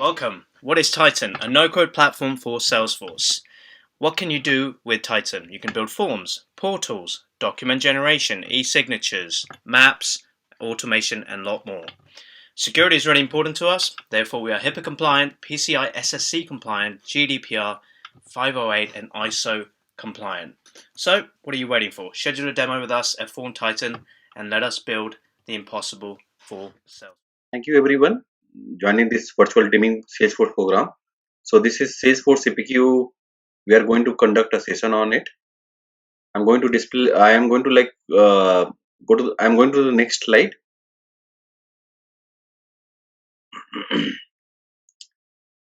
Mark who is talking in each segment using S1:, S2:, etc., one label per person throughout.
S1: Welcome. What is Titan? A no-code platform for Salesforce. What can you do with Titan? You can build forms, portals, document generation, e-signatures, maps, automation, and a lot more. Security is really important to us, therefore we are HIPAA compliant, PCI SSC compliant, GDPR 508 and ISO compliant. So, what are you waiting for? Schedule a demo with us at Form Titan and let us build the impossible for Salesforce.
S2: Thank you everyone joining this virtual teaming Salesforce program. So this is Salesforce CPQ. We are going to conduct a session on it. I'm going to display. I am going to I'm going to the next slide.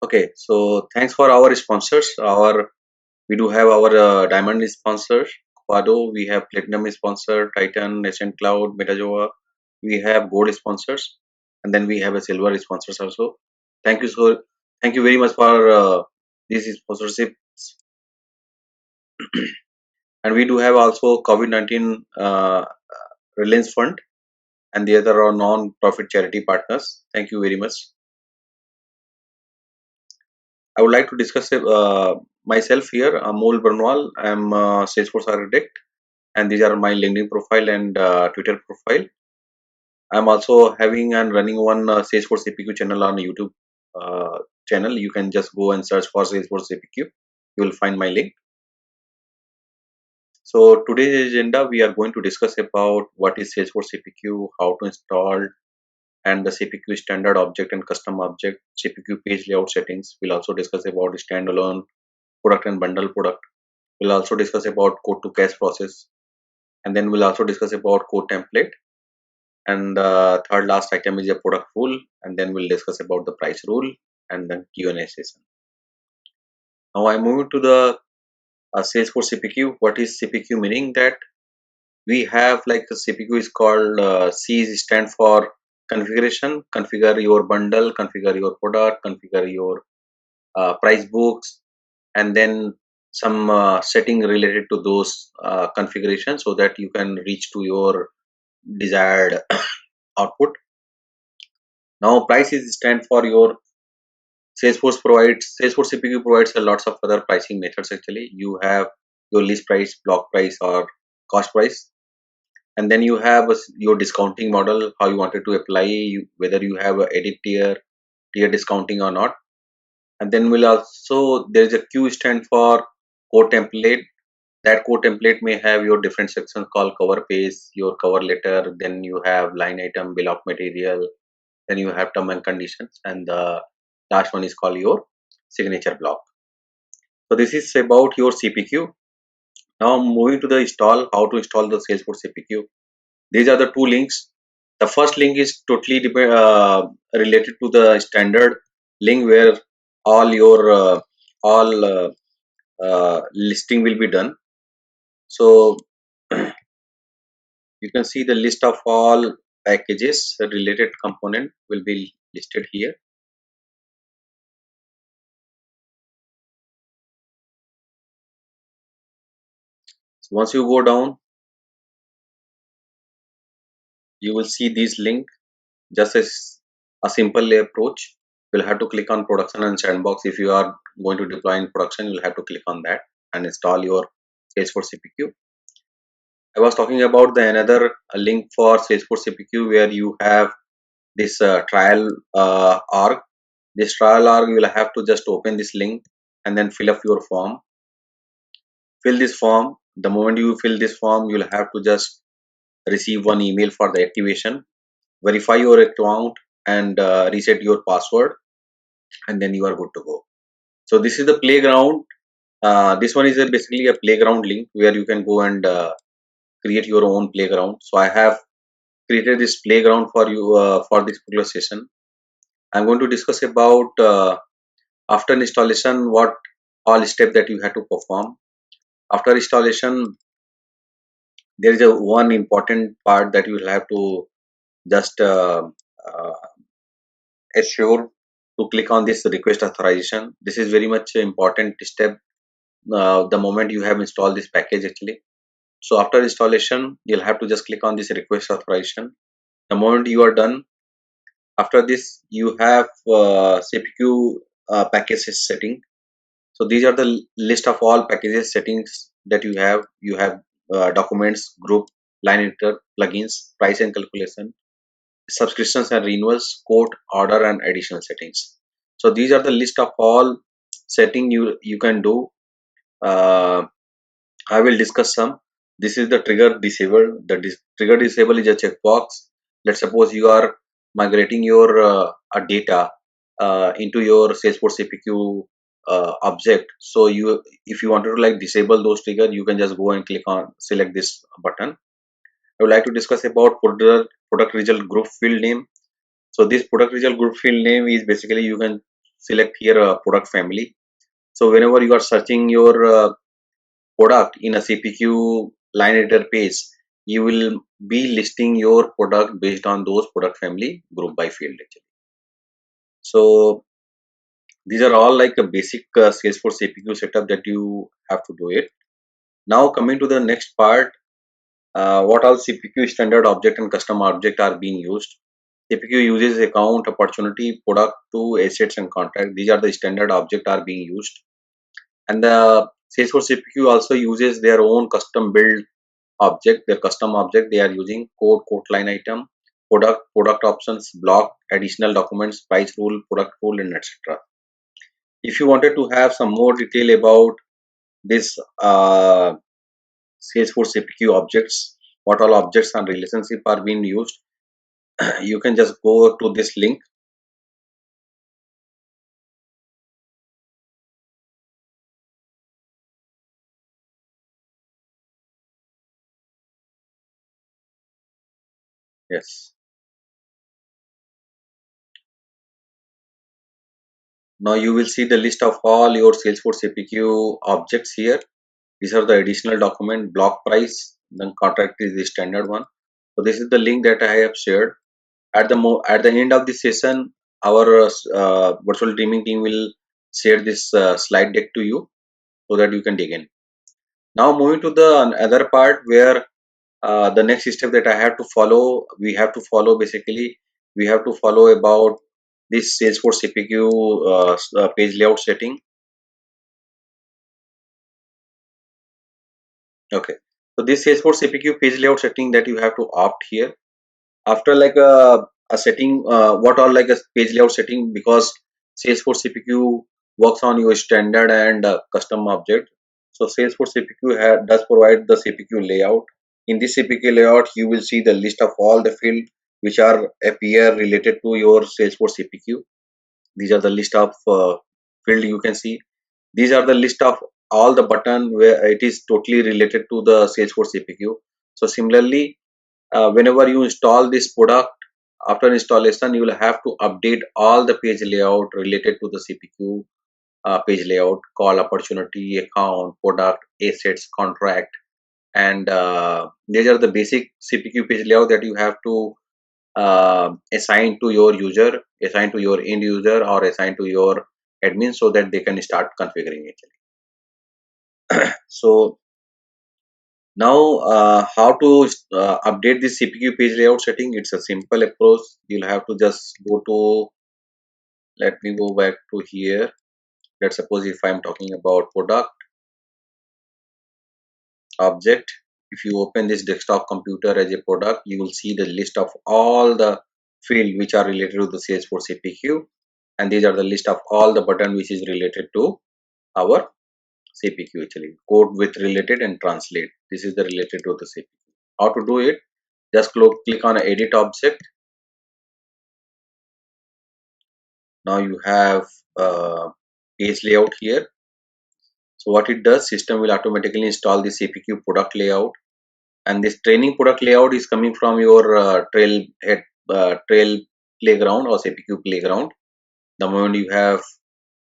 S2: Okay. So thanks for our sponsors. We do have our diamond sponsor Quado. We have platinum sponsor Titan, Ascent Cloud, Metajoa. We have gold sponsors, and then we have a silver sponsors also. Thank you very much for these sponsorship. And we do have also COVID-19 Reliance Fund, and the other are non-profit charity partners. Thank you very much. I would like to discuss myself here, Amol Barnwal. I am a Salesforce architect, and these are my LinkedIn profile and Twitter profile. I am also having and running one Salesforce CPQ channel on YouTube channel. You can just go and search for Salesforce CPQ. You will find my link. So today's agenda, we are going to discuss about what is Salesforce CPQ, how to install, and the CPQ standard object and custom object, CPQ page layout settings. We'll also discuss about standalone product and bundle product. We'll also discuss about code to cash process, and then we'll also discuss about code template. And the third last item is a product rule, and then we'll discuss about the price rule and then Q&A session. Now I'm moving to the Salesforce CPQ. What is CPQ? Meaning that we have like the CPQ is called C stand for configuration, configure your bundle, configure your product, configure your price books, and then some setting related to those configurations so that you can reach to your desired output. Now price is stand for your Salesforce CPQ provides a lots of other pricing methods. Actually, you have your list price, block price, or cost price, and then you have your discounting model, how you wanted to apply, whether you have a edit tier discounting or not. And then we'll also, there is a Q stand for code template. That code template may have your different sections called cover page, your cover letter, then you have line item, bill of material, then you have term and conditions, and the last one is called your signature block. So this is about your CPQ. Now moving to the install, how to install the Salesforce CPQ. These are the two links. The first link is totally related to the standard link where all your listing will be done. So you can see the list of all packages, the related component will be listed here. So once you go down, you will see this link. Just as a simple approach, you'll have to click on production and sandbox. If you are going to deploy in production, you'll have to click on that and install your Salesforce CPQ. I was talking about the another link for Salesforce CPQ where you have this trial org. This trial org, you will have to just open this link and then fill up your form. Fill this form. The moment you fill this form, you'll have to just receive one email for the activation. Verify your account and reset your password, and then you are good to go. So this is the playground. This one is basically a playground link where you can go and create your own playground. So I have created this playground for you for this particular session. I'm going to discuss about after installation what all steps that you have to perform. After installation, there is a one important part that you will have to just assure to click on this request authorization. This is very much important step the moment you have installed this package actually. So after installation, you'll have to just click on this request authorization. The moment you are done, After this you have CPQ packages setting. So these are the list of all packages settings that you have. You have documents, group, line editor, plugins, price and calculation, subscriptions and renewals, quote, order, and additional settings. So these are the list of all setting you can do. uh, I will discuss some. This is the trigger disable. The trigger disable is a checkbox. Let's suppose you are migrating your data into your Salesforce CPQ object. So if you wanted to like disable those trigger, you can just go and click on select this button. I would like to discuss about product result group field name. So this product result group field name is basically you can select here a product family. So whenever you are searching your product in a CPQ line editor page, you will be listing your product based on those product family group by field actually. So these are all like a basic Salesforce CPQ setup that you have to do it. Now coming to the next part, what all CPQ standard object and custom object are being used. CPQ uses account, opportunity, product, to assets and contract. These are the standard object are being used. And the Salesforce CPQ also uses their own custom build object, their custom object. They are using code, quote line item, product options, block, additional documents, price rule, product rule, and etc. If you wanted to have some more detail about this Salesforce CPQ objects, what all objects and relationship are being used, you can just go to this link. Yes. Now you will see the list of all your Salesforce CPQ objects here. These are the additional document, block price, then contract is the standard one. So this is the link that I have shared. At the end of this session, our virtual teaming team will share this slide deck to you so that you can dig in. Now moving to the other part where the next step that I have to follow, we have to follow about this Salesforce CPQ page layout setting. Okay, so this Salesforce CPQ page layout setting that you have to opt here. After like a setting, what all like a page layout setting, because Salesforce CPQ works on your standard and custom object. So Salesforce CPQ does provide the CPQ layout. In this CPQ layout, you will see the list of all the fields which are appear related to your Salesforce CPQ. These are the list of field you can see. These are the list of all the button where it is totally related to the Salesforce CPQ. So similarly, whenever you install this product, after installation you will have to update all the page layout related to the CPQ page layout, call, opportunity, account, product, assets, contract, and these are the basic CPQ page layout that you have to assign to your user, assign to your end user, or assign to your admin so that they can start configuring it. So now, how to update this CPQ page layout setting? It's a simple approach. You'll have to just go to, let me go back to here. Let's suppose if I'm talking about product object, if you open this desktop computer as a product, you will see the list of all the field which are related to the Salesforce CPQ, and these are the list of all the button which is related to our CPQ actually. Code with related and translate. This is the related to the CPQ. How to do it? Just click on edit object. Now you have page layout here. So what it does, system will automatically install the CPQ product layout, and this training product layout is coming from your trail playground or CPQ playground. The moment you have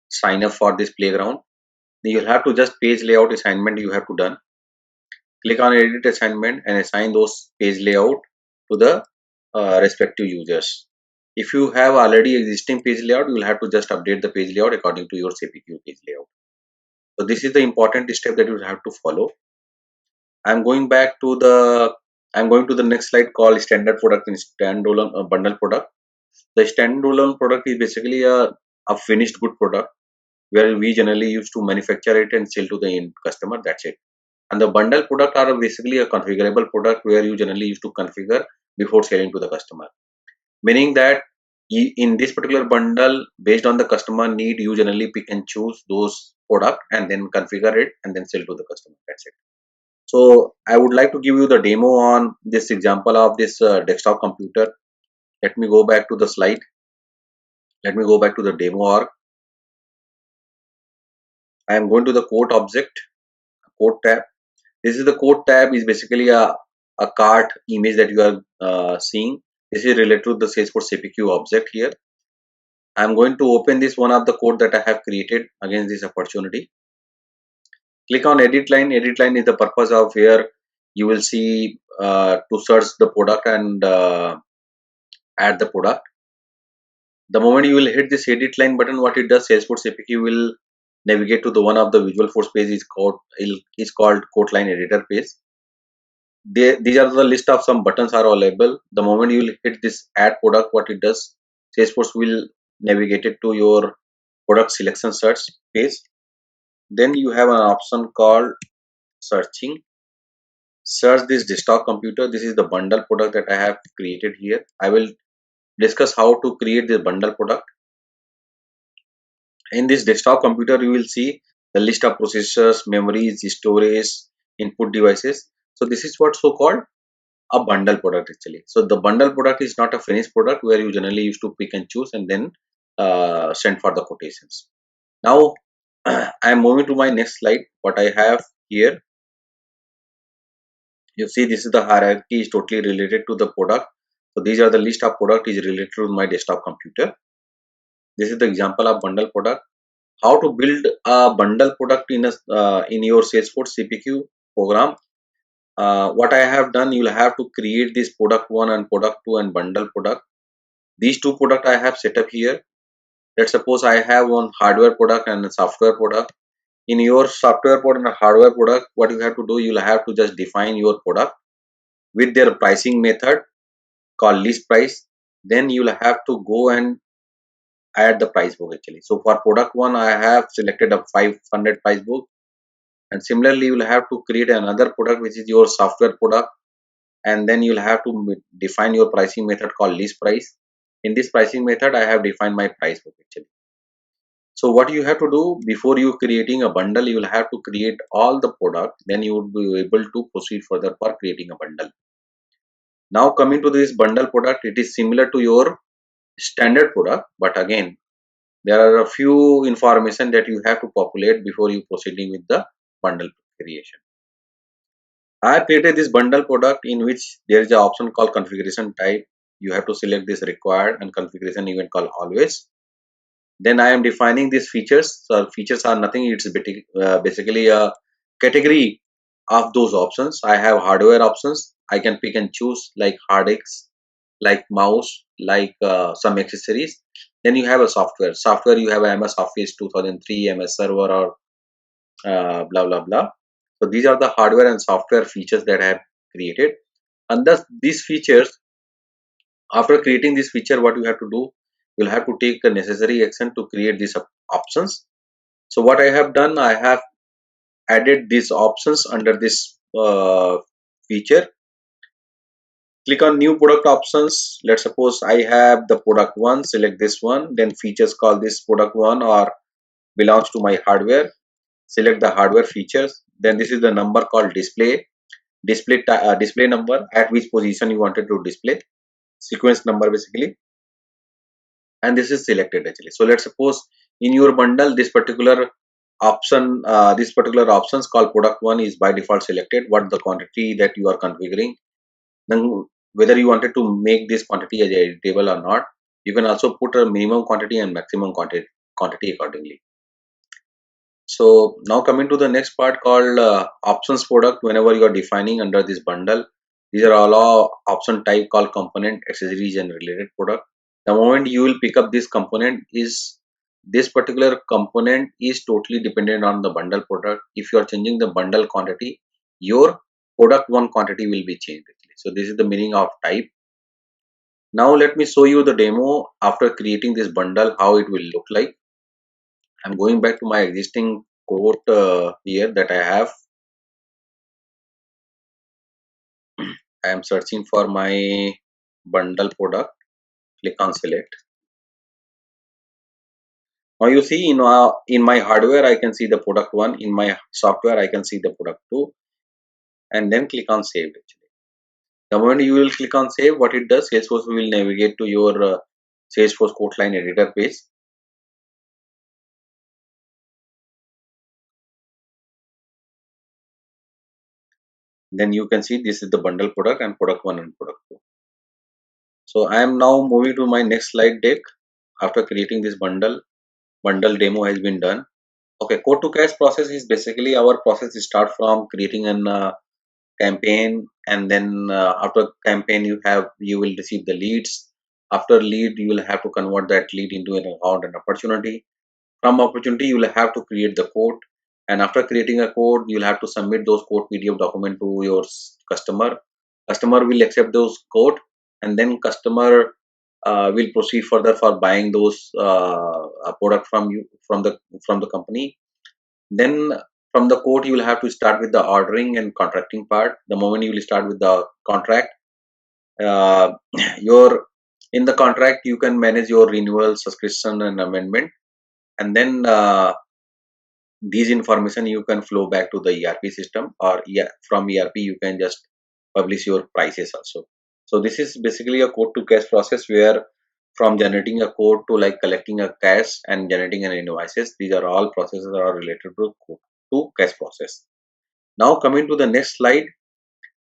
S2: sign up for this playground, you'll have to just page layout assignment you have to done. Click on edit assignment and assign those page layout to the respective users. If you have already existing page layout, you will have to just update the page layout according to your CPQ page layout. So this is the important step that you have to follow. I'm going to the next slide called standard product and standalone bundle product. The standalone product is basically a finished good product where we generally used to manufacture it and sell to the end customer. That's it. And the bundle product are basically a configurable product where you generally used to configure before selling to the customer. Meaning that in this particular bundle, based on the customer need, you generally pick and choose those product and then configure it and then sell to the customer. That's it. So I would like to give you the demo on this example of this desktop computer. Let me go back to the slide. Let me go back to the demo org. I am going to the code object, code tab. This is the code tab is basically a cart image that you are seeing. This is related to the Salesforce CPQ object here. I am going to open this one of the code that I have created against this opportunity. Click on edit line. Edit line is the purpose of here you will see to search the product and add the product. The moment you will hit this edit line button, what it does, Salesforce CPQ will navigate to the one of the Visual Force page is called Code Line Editor page. These are the list of some buttons are available. The moment you will hit this add product, what it does, Salesforce will navigate it to your product selection search page. Then you have an option called searching. Search this desktop computer. This is the bundle product that I have created here. I will discuss how to create the bundle product. In this desktop computer, you will see the list of processors, memories, storage, input devices. So this is what so called a bundle product actually. So the bundle product is not a finished product where you generally used to pick and choose and then send for the quotations. Now I am moving to my next slide. What I have here, you see this is the hierarchy is totally related to the product. So these are the list of product is related to my desktop computer. This is the example of bundle product. How to build a bundle product in your Salesforce CPQ program. What I have done, you'll have to create this product 1 and product 2 and bundle product. These two product I have set up here. Let's suppose I have one hardware product and a software product. In your software product and hardware product, what you have to do, you'll have to just define your product with their pricing method called list price. Then you'll have to go and add the price book actually. So for product 1, I have selected a 500 price book. And similarly, you will have to create another product which is your software product, and then you'll have to define your pricing method called list price. In this pricing method, I have defined my price book actually. So what you have to do before you creating a bundle, you will have to create all the product, then you would be able to proceed further for creating a bundle. Now coming to this bundle product, it is similar to your standard product, but again there are a few information that you have to populate before you proceeding with the bundle creation. I have created this bundle product in which there is an option called configuration type. You have to select this required and configuration event called always. Then I am defining these features. So features are nothing. It's basically a category of those options. I have hardware options. I can pick and choose like hard disks, like mouse, like some accessories. Then you have a software. Software you have MS Office 2003, MS Server, or blah blah blah. So these are the hardware and software features that I have created. And thus these features, after creating this feature, what you have to do, you'll have to take a necessary action to create these options. So what I have done, I have added these options under this feature. Click on new product options. Let's suppose I have the product 1, select this one, then features call this product 1 or belongs to my hardware. Select the hardware features. Then this is the number called display number, at which position you wanted to display, sequence number basically, and this is selected actually. So let's suppose in your bundle this particular option, this particular options called product 1 is by default selected. What the quantity that you are configuring, then whether you wanted to make this quantity as editable or not. You can also put a minimum quantity and maximum quantity accordingly. So now coming to the next part called options product. Whenever you are defining under this bundle, these are all option type called component, accessories and related product. The moment you will pick up this component, is this particular component is totally dependent on the bundle product. If you are changing the bundle quantity, your product 1 quantity will be changed actually. So this is the meaning of type. Now let me show you the demo after creating this bundle, how it will look like. I'm going back to my existing quote here that I have. I am searching for my bundle product. Click on select. Now you see in my hardware I can see the product 1, in my software I can see the product 2, and then click on save. Actually, the moment you will click on save, what it does, Salesforce will navigate to your Salesforce quote line editor page. Then you can see this is the bundle product and product 1 and product 2. So I am now moving to my next slide deck. After creating this bundle demo has been done. Okay, quote to cash process is basically our process start from creating an campaign, and then after campaign you will receive the leads. After lead, you will have to convert that lead into an account and opportunity. From opportunity, you will have to create the quote, and after creating a quote, you'll have to submit those quote PDF document to your customer will accept those quote, and then customer will proceed further for buying those product from you, from the company. Then from the quote, you will have to start with the ordering and contracting part. The moment you will start with the contract, uh, your in the contract you can manage your renewal, subscription, and amendment, and then these information you can flow back to the ERP system, or from ERP you can just publish your prices also. So this is basically a quote to cash process, where from generating a quote to like collecting a cash and generating an invoices, these are all processes that are related to quote to cash process. Now coming to the next slide,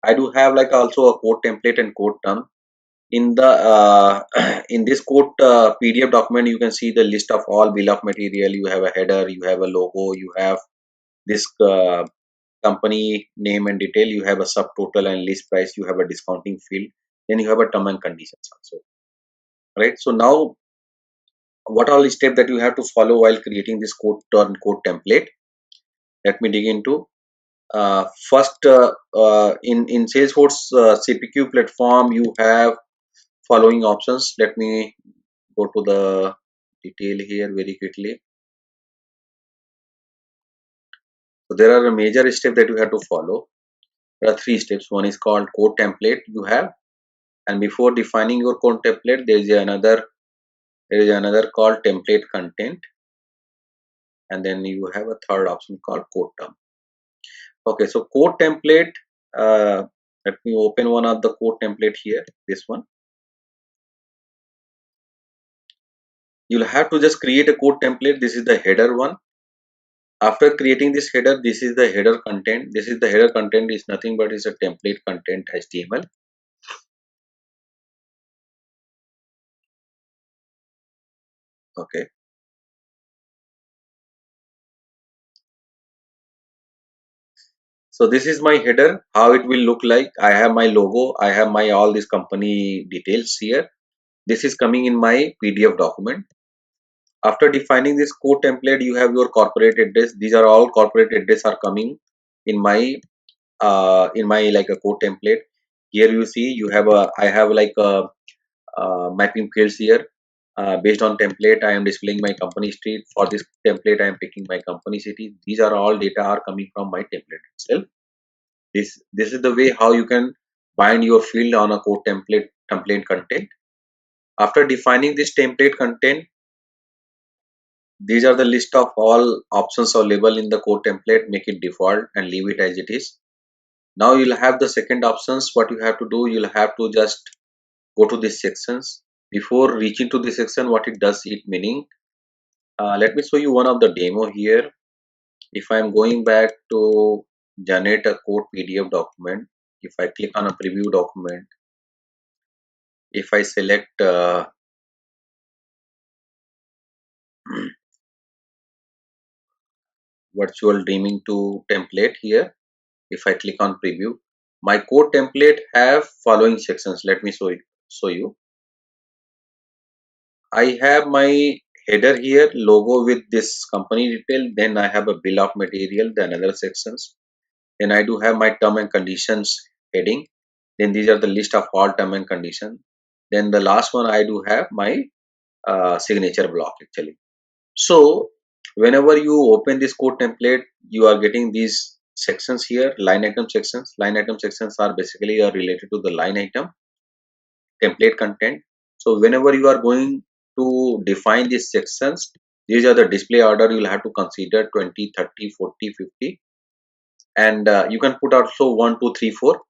S2: I do have like also a quote template and quote term. In the in this quote PDF document, you can see the list of all bill of material. You have a header, you have a logo, you have this company name and detail, you have a subtotal and list price, you have a discounting field, then you have a term and conditions also, right? So now what all step that you have to follow while creating this quote turn quote template, let me dig into. First, in Salesforce CPQ platform, you have following options. Let me go to the detail here very quickly. So there are a major step that you have to follow. There are 3 steps. One is called quote template you have, and before defining your quote template, there is another called template content, and then you have a third option called quote term. Okay, so quote template. Let me open one of the quote template here. This one. You'll have to just create a quote template. This is the header one. After creating this header, this is the header content. This is the header content is nothing but is a template content HTML. Okay. So this is my header, how it will look like. I have my logo, I have my all these company details here. This is coming in my PDF document. After defining this code template, you have your corporate address. These are all corporate address are coming in my like a code template. Here you see you have a I have like a mapping fields here. Based on template, I am displaying my company street. For this template, I am picking my company city. These are all data are coming from my template itself. This is the way how you can bind your field on a code template content. After defining this template content, these are the list of all options available in the code template. Make it default and leave it as it is. Now you'll have the second options. What you have to do, you'll have to just go to these sections. Before reaching to this section, what it does, it meaning, let me show you one of the demo here. If I'm going back to generate a code PDF document, if I click on a preview document, if I select virtual dreaming to template here, if I click on preview, my code template have following sections. Let me show you. I have my header here, logo with this company detail, then I have a bill of material, then other sections, then I do have my term and conditions heading, then these are the list of all term and conditions. Then the last one I do have my signature block actually. So whenever you open this code template, you are getting these sections here, line item sections. Line item sections are basically related to the line item template content. So whenever you are going to define these sections, these are the display order you will have to consider 20, 30, 40, 50, and you can put also 1, 2, 3, 4.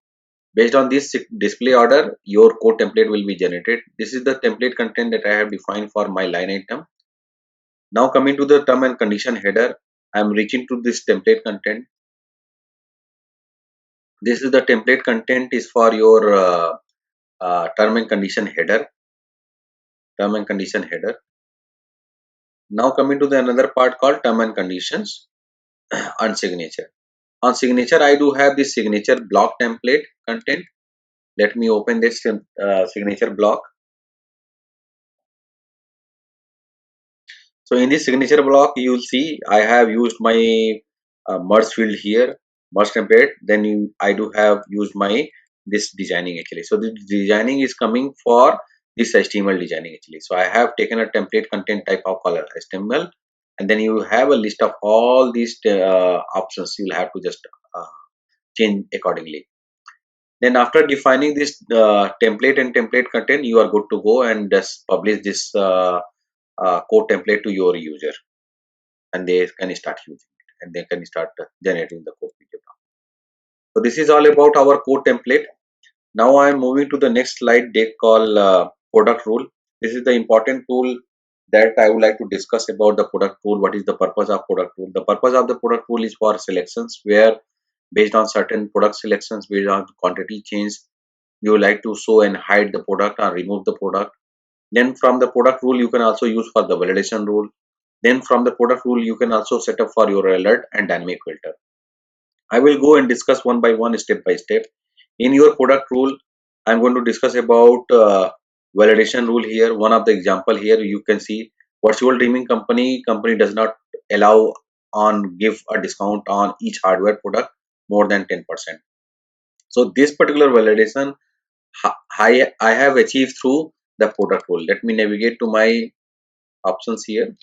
S2: Based on this display order, your code template will be generated. This is the template content that I have defined for my line item. Now coming to the term and condition header, I am reaching to this template content. This is the template content is for your term and condition header. Term and condition header. Now coming to the another part called term and conditions and signature. On signature, I do have this signature block template content. Let me open this signature block. So in this signature block, you will see I have used my merge field here, merge template. Then I do have used my this designing actually. So the designing is coming for this HTML designing actually. So I have taken a template content type of color HTML, and then you have a list of all these options. You will have to just change accordingly. Then after defining this template and template content, you are good to go and just publish this code template to your user, and they can start using it and they can start generating the code video. So this is all about our code template. Now I am moving to the next slide deck called product rule. This is the important tool that I would like to discuss about the product rule. What is the purpose of product rule? The purpose of the product rule is for selections where based on certain product selections, based on quantity change, you like to show and hide the product or remove the product. Then from the product rule, you can also use for the validation rule. Then from the product rule, you can also set up for your alert and dynamic filter. I will go and discuss one by one, step by step. In your product rule, I'm going to discuss about validation rule here. One of the example here, you can see virtual dreaming company does not allow on give a discount on each hardware product more than 10%. So this particular validation I have achieved through the product rule. Let me navigate to my options here.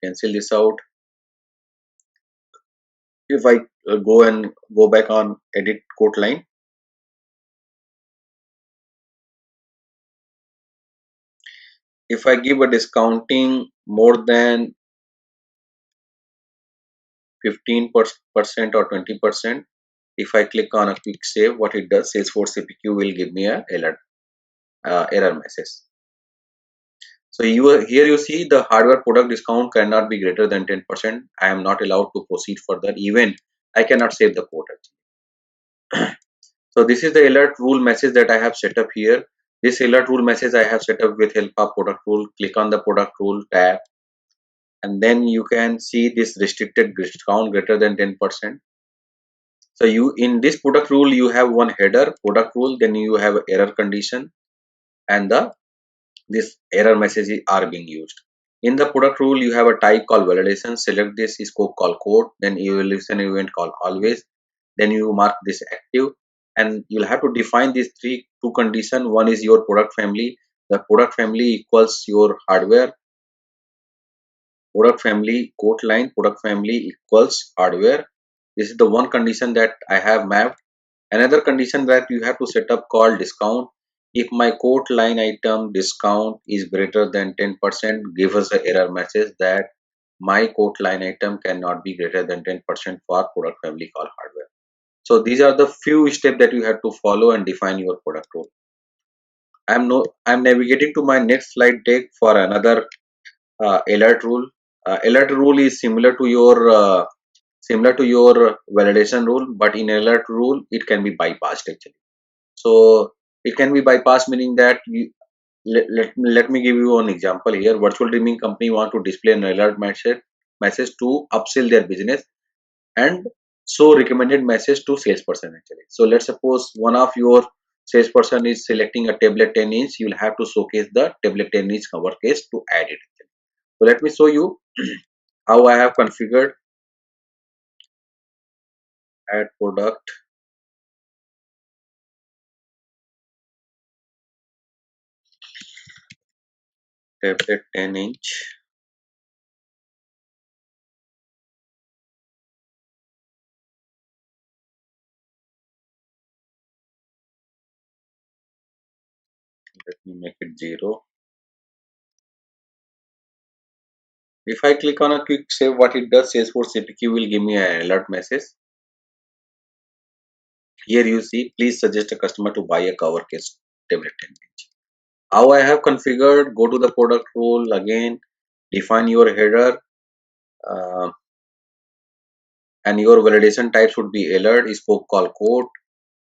S2: Cancel this out. If I go and go back on edit code line, if I give a discounting more than 15% or 20%, if I click on a quick save, what it does, Salesforce CPQ will give me a error message. So here you see the hardware product discount cannot be greater than 10%. I am not allowed to proceed further. Even I cannot save the code actually. So this is the alert rule message that I have set up here. This alert rule message I have set up with help of product rule. Click on the product rule tab, and then you can see this restricted discount greater than 10%. So you in this product rule you have one header product rule, then you have error condition, and this error messages are being used. In the product rule you have a type called validation. Select this scope called code, then evaluation event called always, then you mark this active, and you'll have to define these two condition. One is your product family. The product family equals your hardware. Product family quote line product family equals hardware. This is the one condition that I have mapped. Another condition that you have to set up called discount. If my quote line item discount is greater than 10%, give us an error message that my quote line item cannot be greater than 10% for product family called hardware. So these are the few steps that you have to follow and define your product rule. I'm navigating to my next slide deck for another alert rule. Alert rule is similar to your validation rule, but in alert rule it can be bypassed actually. So it can be bypassed, meaning that let me give you an example here. Virtual dreaming company want to display an alert message to upsell their business and show recommended message to salesperson actually. So let's suppose one of your salesperson is selecting a tablet 10-inch, you will have to showcase the tablet 10-inch cover case to add it actually. So let me show you how I have configured add product tablet 10-inch. Let me make it 0. If I click on a quick save, what it does, Salesforce CPQ will give me an alert message. Here you see, please suggest a customer to buy a cover case tablet 10-inch. How I have configured, go to the product rule again, define your header, uh, and your validation type should be alert, scope call code,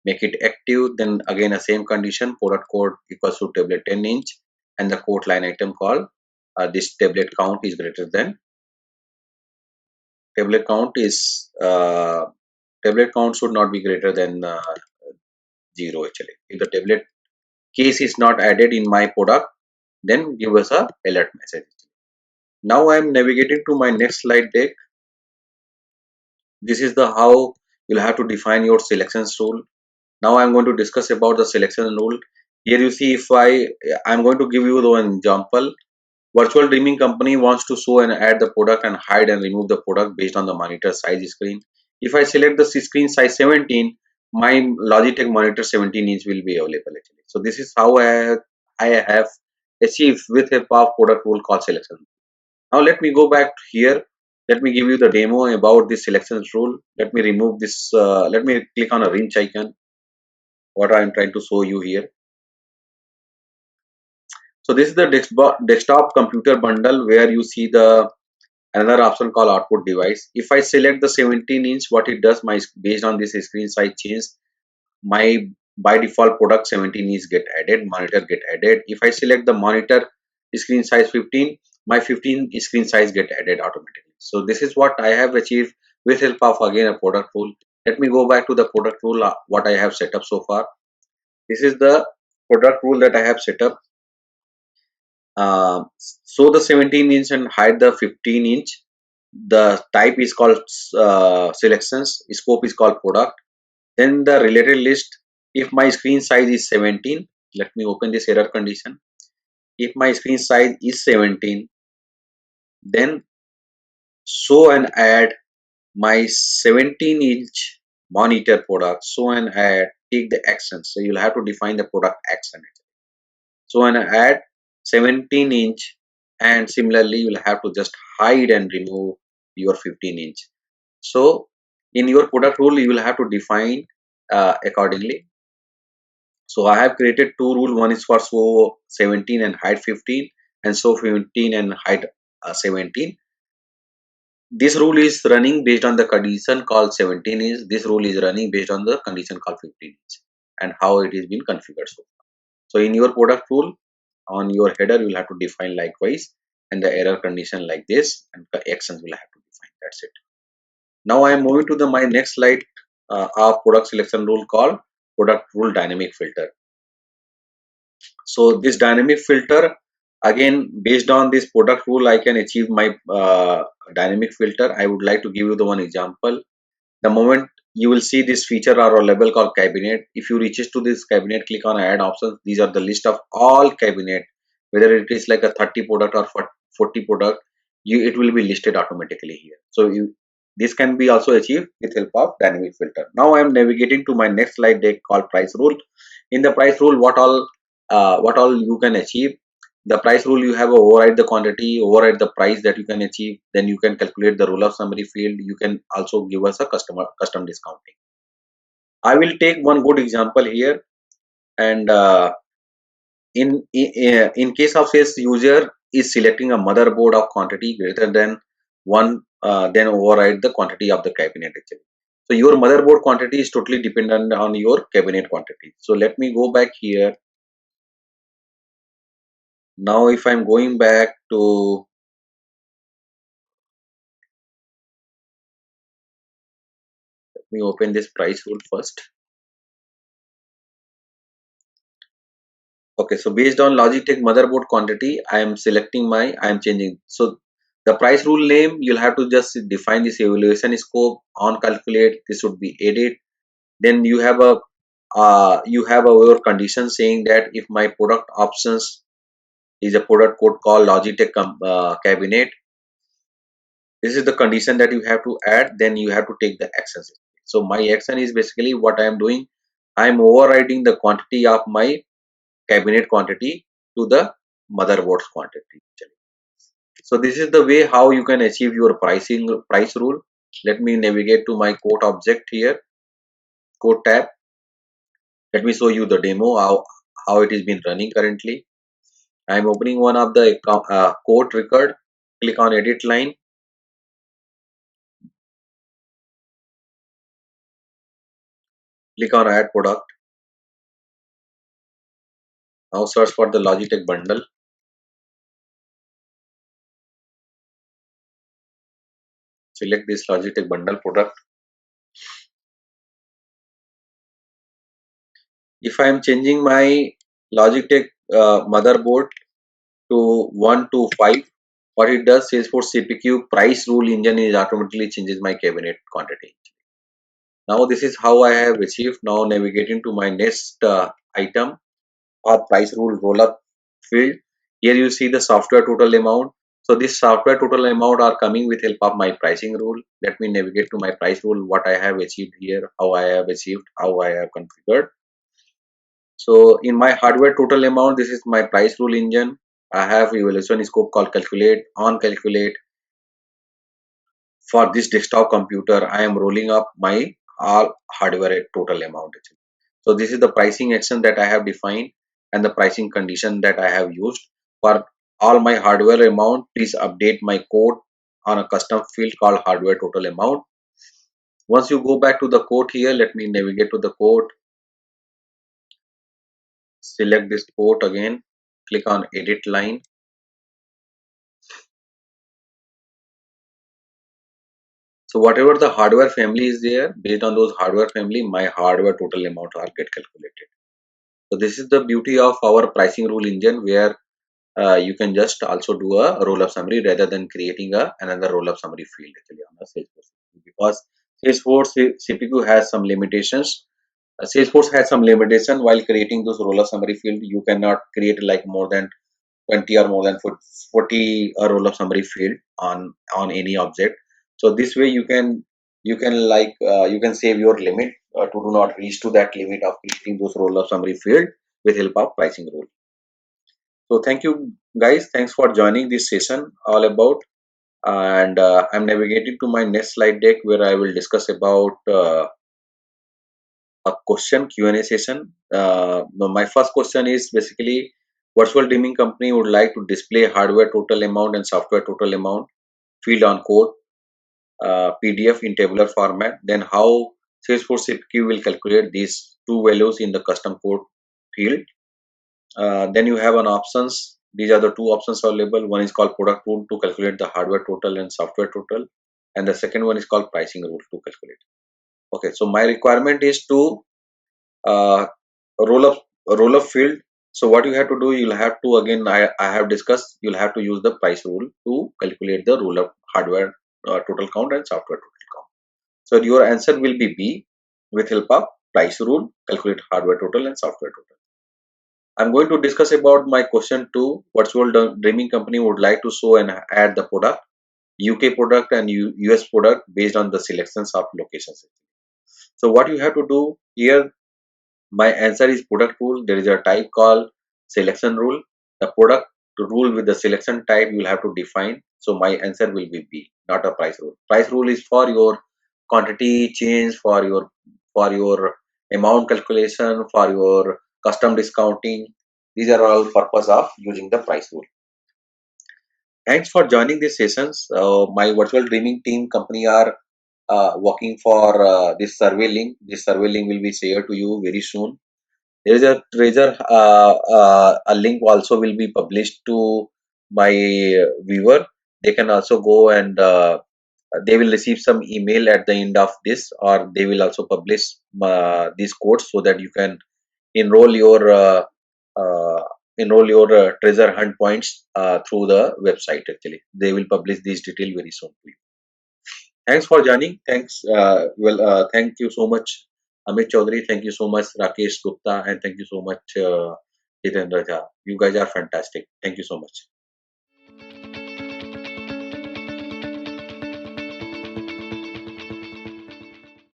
S2: make it active, then again a same condition, product code equals to tablet 10-inch, and the code line item call, this tablet count is greater than, tablet count is, tablet count should not be greater than 0 actually. If the tablet case is not added in my product, then give us a alert message. Now I am navigating to my next slide deck. This is the how you'll have to define your selections rule. Now I'm going to discuss about the selection rule. Here you see, if I'm going to give you one example. Virtual Dreaming Company wants to show and add the product and hide and remove the product based on the monitor size screen. If I select the screen size 17, my Logitech monitor 17-inch will be available actually. So this is how I have achieved with a of product rule called selection. Now let me go back here. Let me give you the demo about this selection rule. Let me remove this. Let me click on a wrench icon. What I am trying to show you here. So this is the desktop computer bundle where you see the another option called output device. If I select the 17-inch, what it does, my based on this screen size change, my by default product 17-inch get added, monitor get added. If I select the monitor screen size 15, my 15 screen size get added automatically. So this is what I have achieved with help of again a product rule. Let me go back to the product rule, what I have set up so far. This is the product rule that I have set up. So the 17-inch and hide the 15-inch. The type is called selections, scope is called product. Then the related list, if my screen size is 17, let me open this error condition. If my screen size is 17, then show and add my 17-inch monitor product, show and add, take the action. So you'll have to define the product action. So and add 17-inch, and similarly you'll have to just hide and remove your 15-inch. So in your product rule you will have to define accordingly. So I have created two rules. One is for show 17 and hide 15, and show 15 and hide 17. This rule is running based on the condition called 17 is. This rule is running based on the condition called 15 is, and how it is been configured. So in your product rule, on your header you will have to define likewise, and the error condition like this, and the actions will have to define. That's it. Now I am moving to the my next slide of product selection rule called product rule dynamic filter. So this dynamic filter, again based on this product rule I can achieve my dynamic filter. I would like to give you the one example. The moment you will see this feature or a label called cabinet, if you reaches to this cabinet, click on add options. These are the list of all cabinet, whether it is like a 30 product or 40 product, it will be listed automatically here. So this can be also achieved with help of dynamic filter. Now I am navigating to my next slide deck called price rule. In the price rule, what all you can achieve. The price rule, you have a override the quantity, override the price that you can achieve. Then you can calculate the rule of summary field. You can also give us a custom discounting. I will take one good example here, and in case of sales user is selecting a motherboard of quantity greater than one, then override the quantity of the cabinet actually. So your motherboard quantity is totally dependent on your cabinet quantity. So let me go back here. Now if I'm going back to, let me open this price rule first. Okay, so based on Logitech motherboard quantity, I am changing. So the price rule name, you'll have to just define this evaluation scope on calculate. This would be edit. Then you have a your condition saying that if my product options is a product code called Logitech cabinet. This is the condition that you have to add, then you have to take the actions. So my action is basically what I am doing. I am overriding the quantity of my cabinet quantity to the motherboard's quantity. So this is the way how you can achieve your price rule. Let me navigate to my code object here, code tab. Let me show you the demo how it is been running currently. I am opening one of the code record. Click on edit line. Click on add product. Now search for the Logitech bundle. Select this Logitech bundle product. If I am changing my Logitech motherboard to 1 to 5, what it does is for CPQ price rule engine is automatically changes my cabinet quantity. Now this is how I have achieved. Now navigating to my next item or price rule roll up field. Here you see the software total amount. So this software total amount are coming with help of my pricing rule. Let me navigate to my price rule, what I have achieved here, how I have achieved, how I have configured. So in my hardware total amount, this is my price rule engine. I have evaluation scope called calculate. On calculate, for this desktop computer, I am rolling up my all hardware total amount. So this is the pricing action that I have defined and the pricing condition that I have used. For all my hardware amount, please update my code on a custom field called hardware total amount. Once you go back to the code here, let me navigate to the code. Select this code again. Click on edit line. So whatever the hardware family is there, based on those hardware family, my hardware total amount are get calculated. So this is the beauty of our pricing rule engine, where you can just also do a roll-up summary rather than creating another roll-up summary field actually on the Salesforce, because Salesforce CPQ has some limitations. Salesforce has some limitation while creating those roll-up summary field. You cannot create like more than 20 or more than 40 roll-up summary field on any object. So this way you can save your limit to do not reach to that limit of creating those roll-up summary field with help of pricing rule. So thank you guys, thanks for joining this session all about, and I'm navigating to my next slide deck where I will discuss about a question Q&A session. My first question is basically, virtual dimming company would like to display hardware total amount and software total amount field on code PDF in tabular format. Then how Salesforce CPQ will calculate these two values in the custom code field. Then you have an options. These are the two options available. One is called product rule to calculate the hardware total and software total, and the second one is called pricing rule to calculate. Okay, so my requirement is to uh, roll up field. So what you have to do, you'll have to, again I have discussed, you'll have to use the price rule to calculate the roll up hardware total count and software total count. So your answer will be B, with help of price rule calculate hardware total and software total. I'm going to discuss about my question 2. Virtual dreaming company would like to show and add the product, UK product and US product based on the selections of locations. So what you have to do here, my answer is product rule. There is a type called selection rule. The product rule with the selection type you will have to define. So my answer will be B, not a price rule. Price rule is for your quantity change, for your amount calculation, for your custom discounting. These are all purpose of using the price rule. Thanks for joining these sessions. My virtual dreaming team company are working for this survey link. This survey link will be shared to you very soon. There is a treasure, a link also will be published to my viewer. They can also go and they will receive some email at the end of this, or they will also publish these codes so that you can enroll your treasure hunt points through the website. Actually, they will publish these detail very soon to you. Thanks for joining. Thanks. Thank you so much, Amit Chaudhary. Thank you so much, Rakesh Gupta, and thank you so much, Jitendra Jha. You guys are fantastic. Thank you so much.